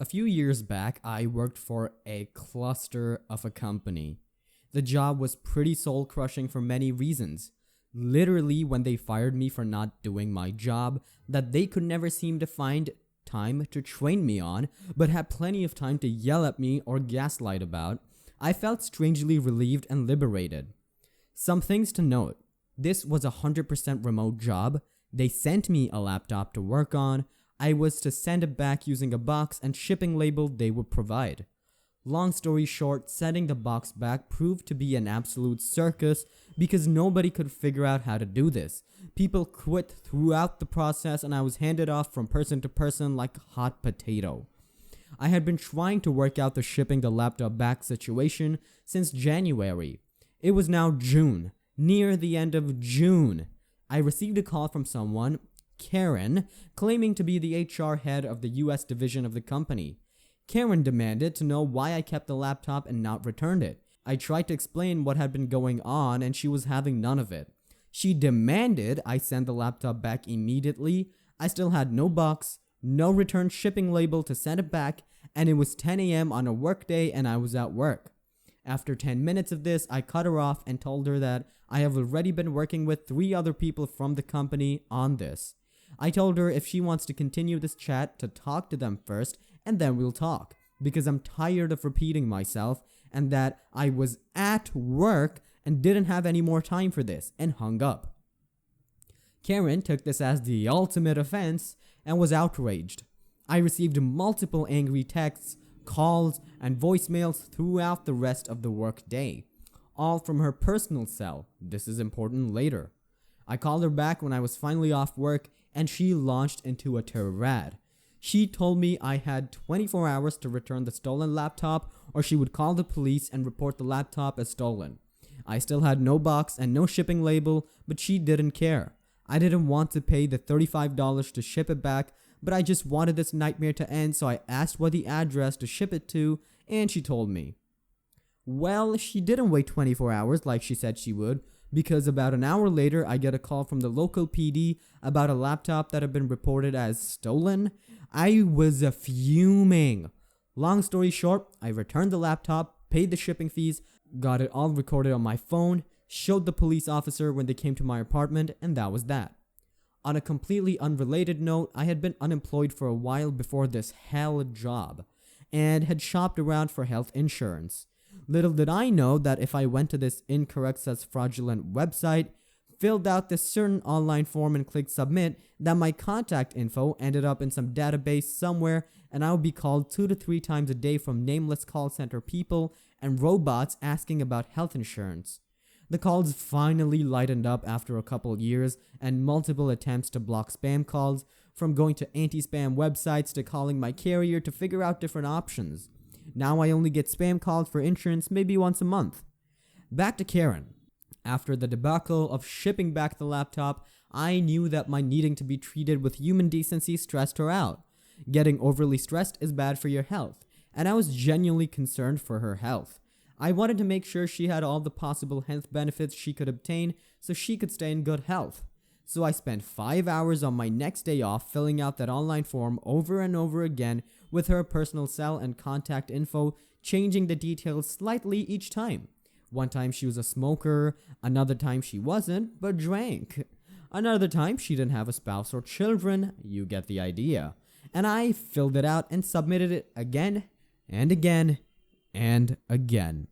A few years back, I worked for a cluster of a company. The job was pretty soul crushing for many reasons. Literally, when they fired me for not doing my job that they could never seem to find time to train me on, but had plenty of time to yell at me or gaslight about, I felt strangely relieved and liberated. Some things to note. This was a 100% remote job. They sent me a laptop to work on. I was to send it back using a box and shipping label they would provide. Long story short, sending the box back proved to be an absolute circus because nobody could figure out how to do this. People quit throughout the process and I was handed off from person to person like a hot potato. I had been trying to work out the shipping the laptop back situation since January. It was now June, near the end of June. I received a call from someone, Karen, claiming to be the HR head of the US division of the company. Karen demanded to know why I kept the laptop and not returned it. I tried to explain what had been going on and she was having none of it. She demanded I send the laptop back immediately. I still had no box, no return shipping label to send it back, and it was 10 a.m. on a work day and I was at work. After 10 minutes of this, I cut her off and told her that I have already been working with 3 other people from the company on this. I told her if she wants to continue this chat to talk to them first and then we'll talk, because I'm tired of repeating myself and that I was at work and didn't have any more time for this, and hung up. Karen took this as the ultimate offense and was outraged. I received multiple angry texts, calls, and voicemails throughout the rest of the work day, all from her personal cell. This is important later. I called her back when I was finally off work and she launched into a tirade. She told me I had 24 hours to return the stolen laptop or she would call the police and report the laptop as stolen. I still had no box and no shipping label, but she didn't care. I didn't want to pay the $35 to ship it back, but I just wanted this nightmare to end, so I asked what the address to ship it to, and she told me. Well, she didn't wait 24 hours like she said she would, because about an hour later I get a call from the local PD about a laptop that had been reported as stolen. I was fuming. Long story short, I returned the laptop, paid the shipping fees, got it all recorded on my phone, showed the police officer when they came to my apartment, and that was that. On a completely unrelated note, I had been unemployed for a while before this hell job, and had shopped around for health insurance. Little did I know that if I went to this incorrect says fraudulent website, filled out this certain online form and clicked submit, that my contact info ended up in some database somewhere and I would be called 2 to 3 times a day from nameless call center people and robots asking about health insurance. The calls finally lightened up after a couple years and multiple attempts to block spam calls, from going to anti-spam websites to calling my carrier to figure out different options. Now I only get spam calls for insurance maybe once a month. Back to Karen. After the debacle of shipping back the laptop, I knew that my needing to be treated with human decency stressed her out. Getting overly stressed is bad for your health, and I was genuinely concerned for her health. I wanted to make sure she had all the possible health benefits she could obtain so she could stay in good health. So I spent 5 hours on my next day off filling out that online form over and over again with her personal cell and contact info, changing the details slightly each time. One time she was a smoker, another time she wasn't, but drank. Another time she didn't have a spouse or children, you get the idea. And I filled it out and submitted it again and again and again.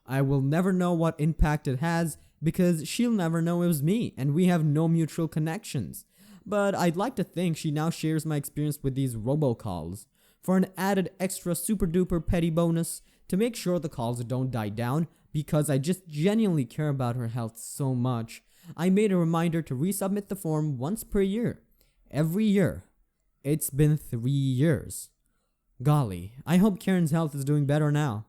I will never know what impact it has because she'll never know it was me and we have no mutual connections. But I'd like to think she now shares my experience with these robocalls. For an added extra super duper petty bonus, to make sure the calls don't die down because I just genuinely care about her health so much, I made a reminder to resubmit the form once per year. Every year. It's been 3 years. Golly, I hope Karen's health is doing better now.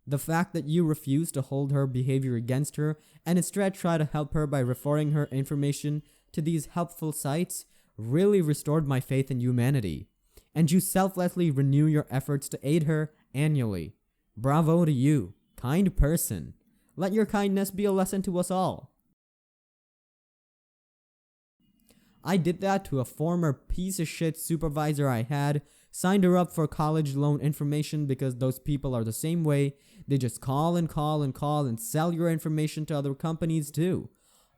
The fact that you refuse to hold her behavior against her and instead try to help her by referring her information to these helpful sites really restored my faith in humanity. And you selflessly renew your efforts to aid her annually. Bravo to you, kind person. Let your kindness be a lesson to us all. I did that to a former piece of shit supervisor I had, signed her up for college loan information because those people are the same way. They just call and call and call and sell your information to other companies too.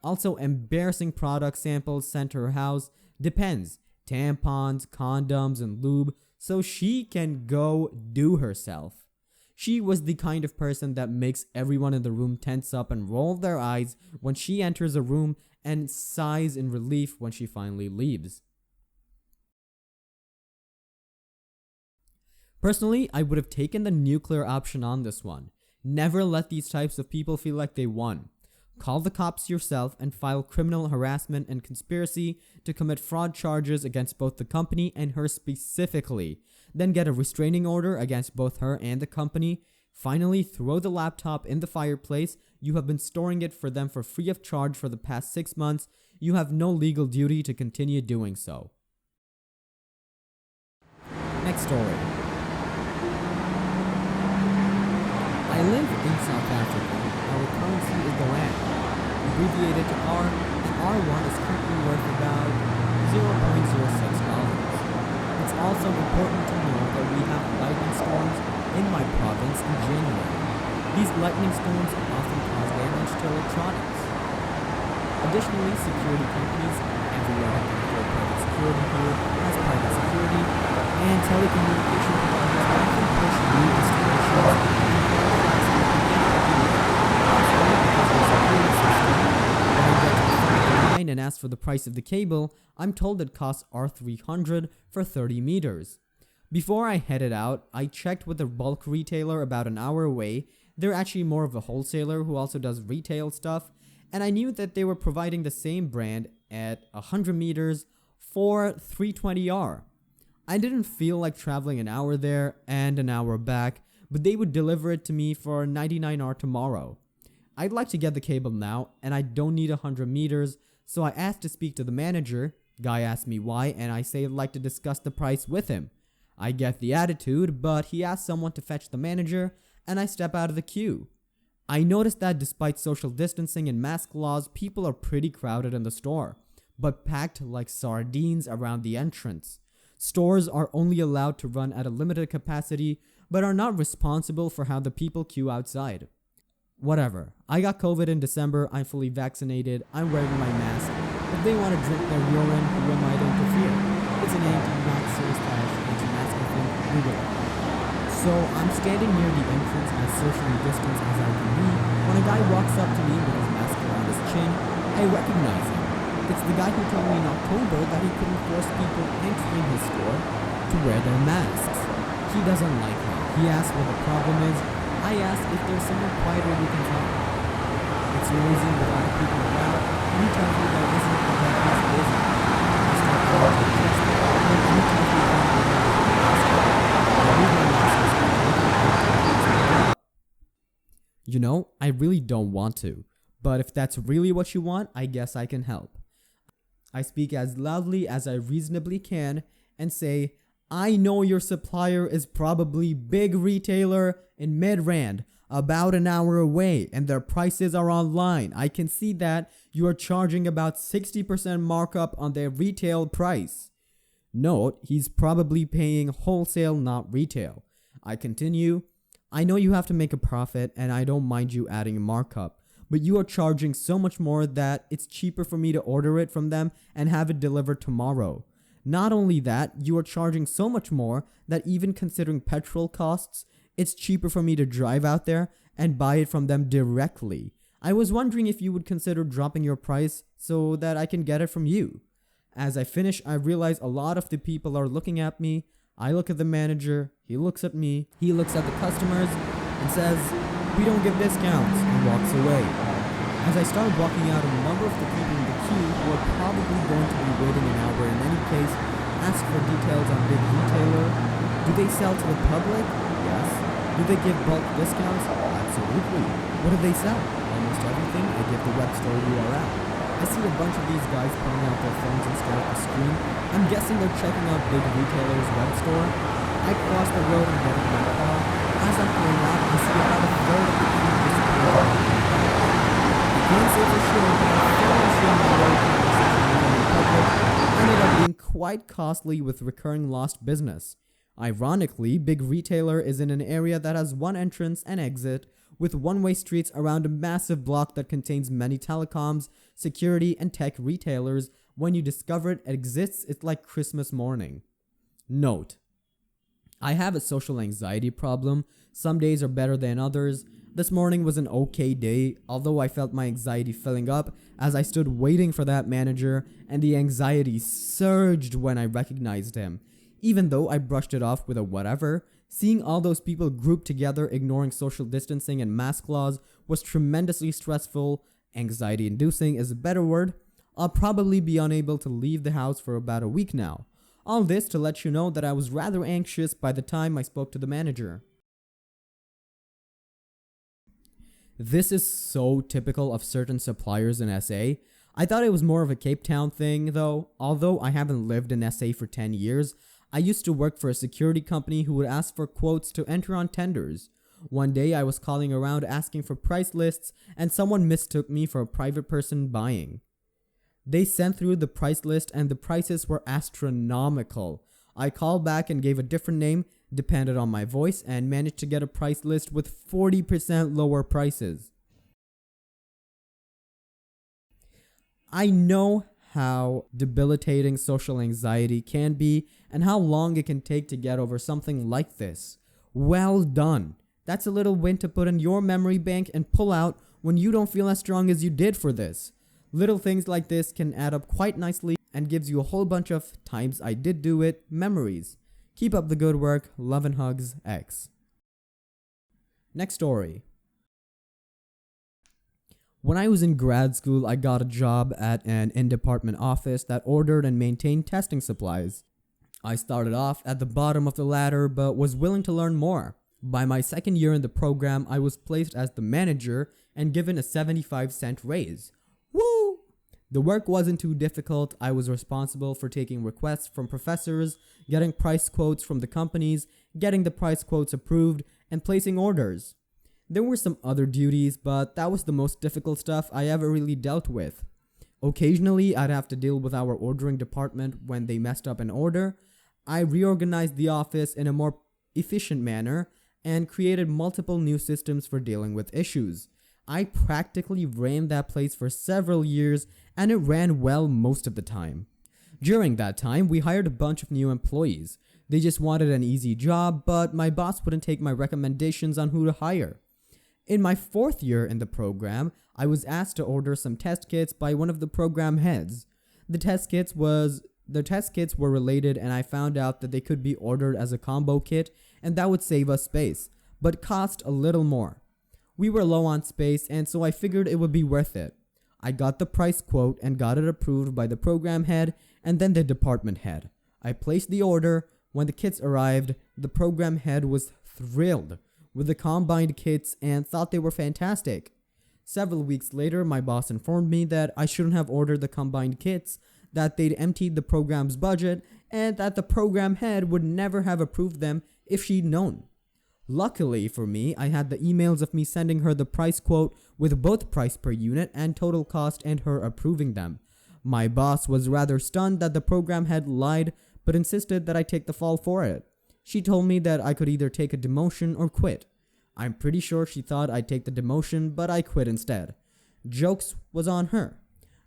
Also, embarrassing product samples sent to her house. Depends. Tampons, condoms, and lube, so she can go do herself. She was the kind of person that makes everyone in the room tense up and roll their eyes when she enters a room and sighs in relief when she finally leaves. Personally, I would have taken the nuclear option on this one. Never let these types of people feel like they won. Call the cops yourself and file criminal harassment and conspiracy to commit fraud charges against both the company and her specifically. Then get a restraining order against both her and the company. Finally, throw the laptop in the fireplace. You have been storing it for them for free of charge for the past 6 months. You have no legal duty to continue doing so. Next story. I live in South Africa. Our currency is the rand. Abbreviated to R, the R1 is currently worth about $0.06. It's also important to know that we have lightning storms in my province in January. These lightning storms often cause damage to electronics. Additionally, security companies everywhere have been private security here as private security, and telecommunication providers often push new installations and ask for the price of the cable. I'm told it costs R300 for 30 meters. Before I headed out, I checked with a bulk retailer about an hour away. They're actually more of a wholesaler who also does retail stuff, and I knew that they were providing the same brand at 100 meters for 320R. I didn't feel like traveling an hour there and an hour back, but they would deliver it to me for 99R tomorrow. I'd like to get the cable now, and I don't need 100 meters, so I asked to speak to the manager. Guy asked me why, and I say I'd like to discuss the price with him. I get the attitude, but he asks someone to fetch the manager, and I step out of the queue. I noticed that despite social distancing and mask laws, people are pretty crowded in the store, but packed like sardines around the entrance. Stores are only allowed to run at a limited capacity, but are not responsible for how the people queue outside. Whatever. I got COVID in December, I'm fully vaccinated, I'm wearing my mask. If they want to drink their urine, who am I to interfere? It's an anti-mask thing, Google it. So I'm standing near the entrance as socially distanced as I can be when a guy walks up to me with his mask around his chin. I recognize him. It's the guy who told me in October that he couldn't force people entering his store to wear their masks. He doesn't like me. He asks what the problem is. I ask if there's someone quieter we can talk. It's noisy with a lot of people around, and he tells me that isn't how that place is. I start calling to the chest, and then he tells me that I'm wearing a mask. I leave my mask. You know, I really don't want to, but if that's really what you want, I guess I can help. I speak as loudly as I reasonably can and say, I know your supplier is probably big retailer in Midrand, about an hour away, and their prices are online. I can see that you are charging about 60% markup on their retail price. Note, he's probably paying wholesale, not retail. I continue, I know you have to make a profit, and I don't mind you adding a markup, but you are charging so much more that it's cheaper for me to order it from them and have it delivered tomorrow. Not only that, you are charging so much more that even considering petrol costs, it's cheaper for me to drive out there and buy it from them directly. I was wondering if you would consider dropping your price so that I can get it from you. As I finish, I realize a lot of the people are looking at me. I look at the manager, he looks at me, he looks at the customers and says, "We don't give discounts," and walks away. As I start walking out, a number of the people in the queue who are probably going to be waiting an hour in any case ask for details on big retailer. Do they sell to the public? Yes. Do they give bulk discounts? Absolutely. What do they sell? Almost everything. I give the web store URL. I see a bunch of these guys pulling out their phones and stare at the screen. I'm guessing they're checking out big retailer's web store. I cross the road and get in my car. As I'm pulling out, I see about a third of the queue disappear. I can't say for sure, but I'm fairly sure my road conversation in public quite costly with recurring lost business. Ironically, big retailer is in an area that has one entrance and exit, with one-way streets around a massive block that contains many telecoms, security, and tech retailers. When you discover it exists, it's like Christmas morning. Note: I have a social anxiety problem. Some days are better than others. This morning was an okay day, although I felt my anxiety filling up as I stood waiting for that manager, and the anxiety surged when I recognized him. Even though I brushed it off with a whatever, seeing all those people grouped together ignoring social distancing and mask laws was tremendously stressful. Anxiety inducing is a better word. I'll probably be unable to leave the house for about a week now. All this to let you know that I was rather anxious by the time I spoke to the manager. This is so typical of certain suppliers in SA. I thought it was more of a Cape Town thing though. Although I haven't lived in SA for 10 years, I used to work for a security company who would ask for quotes to enter on tenders. One day I was calling around asking for price lists and someone mistook me for a private person buying. They sent through the price list and the prices were astronomical. I called back and gave a different name, depended on my voice, and managed to get a price list with 40% lower prices. I know how debilitating social anxiety can be and how long it can take to get over something like this. Well done. That's a little win to put in your memory bank and pull out when you don't feel as strong as you did for this. Little things like this can add up quite nicely and gives you a whole bunch of times I did do it memories. Keep up the good work. Love and hugs, X. Next story. When I was in grad school, I got a job at an in-department office that ordered and maintained testing supplies. I started off at the bottom of the ladder but was willing to learn more. By my second year in the program, I was placed as the manager and given a 75-cent raise. Woo! The work wasn't too difficult. I was responsible for taking requests from professors, getting price quotes from the companies, getting the price quotes approved, and placing orders. There were some other duties, but that was the most difficult stuff I ever really dealt with. Occasionally, I'd have to deal with our ordering department when they messed up an order. I reorganized the office in a more efficient manner and created multiple new systems for dealing with issues. I practically ran that place for several years, and it ran well most of the time. During that time, we hired a bunch of new employees. They just wanted an easy job, but my boss wouldn't take my recommendations on who to hire. In my fourth year in the program, I was asked to order some test kits by one of the program heads. The test kits were related, and I found out that they could be ordered as a combo kit, and that would save us space, but cost a little more. We were low on space, and so I figured it would be worth it. I got the price quote and got it approved by the program head and then the department head. I placed the order. When the kits arrived, the program head was thrilled with the combined kits and thought they were fantastic. Several weeks later, my boss informed me that I shouldn't have ordered the combined kits, that they'd emptied the program's budget, and that the program head would never have approved them if she'd known. Luckily for me, I had the emails of me sending her the price quote with both price per unit and total cost and her approving them. My boss was rather stunned that the program head lied, but insisted that I take the fall for it. She told me that I could either take a demotion or quit. I'm pretty sure she thought I'd take the demotion, but I quit instead. Jokes was on her.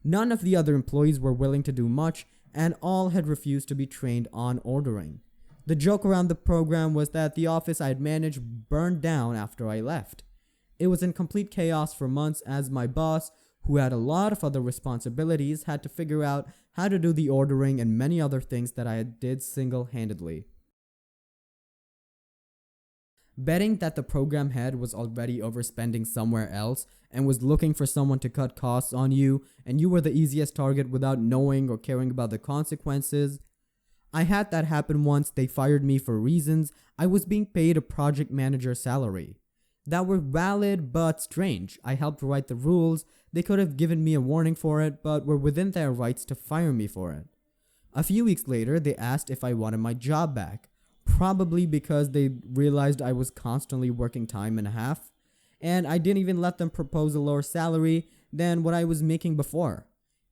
None of the other employees were willing to do much, and all had refused to be trained on ordering. The joke around the program was that the office I'd managed burned down after I left. It was in complete chaos for months as my boss, who had a lot of other responsibilities, had to figure out how to do the ordering and many other things that I did single-handedly. Betting that the program head was already overspending somewhere else and was looking for someone to cut costs on you, and you were the easiest target without knowing or caring about the consequences. I had that happen once. They fired me for reasons I was being paid a project manager salary. That were valid but strange. I helped write the rules. They could have given me a warning for it, but were within their rights to fire me for it. A few weeks later, they asked if I wanted my job back. Probably because they realized I was constantly working time and a half, and I didn't even let them propose a lower salary than what I was making before.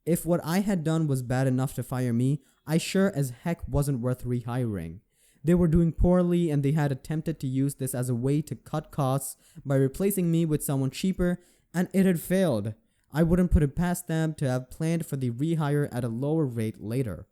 If what I had done was bad enough to fire me, I sure as heck wasn't worth rehiring. They were doing poorly and they had attempted to use this as a way to cut costs by replacing me with someone cheaper, and it had failed. I wouldn't put it past them to have planned for the rehire at a lower rate later.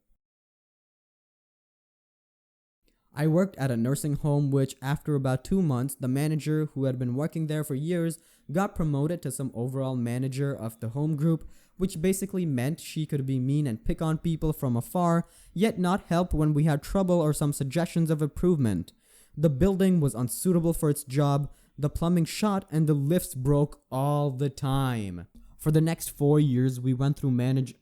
I worked at a nursing home which, after about 2 months, the manager, who had been working there for years, got promoted to some overall manager of the home group, which basically meant she could be mean and pick on people from afar, yet not help when we had trouble or some suggestions of improvement. The building was unsuitable for its job, the plumbing shot, and the lifts broke all the time. For the next 4 years, we went through many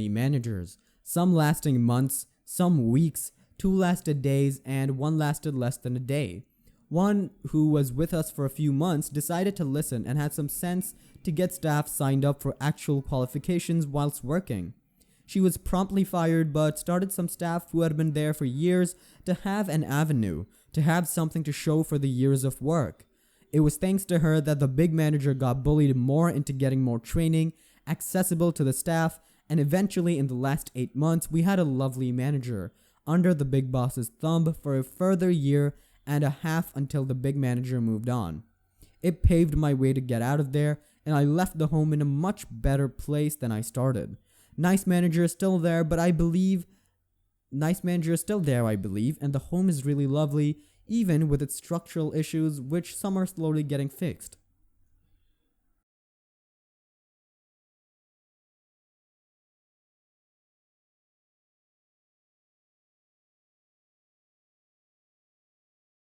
managers, some lasting months, some weeks, 2 lasted days, and 1 lasted less than a day. One, who was with us for a few months, decided to listen and had some sense to get staff signed up for actual qualifications whilst working. She was promptly fired, but started some staff who had been there for years to have an avenue, to have something to show for the years of work. It was thanks to her that the big manager got bullied more into getting more training, accessible to the staff, and eventually in the last 8 months we had a lovely manager under the big boss's thumb for a further year and a half until the big manager moved on. It paved my way to get out of there, and I left the home in a much better place than I started. Nice manager is still there, and the home is really lovely, even with its structural issues, which some are slowly getting fixed.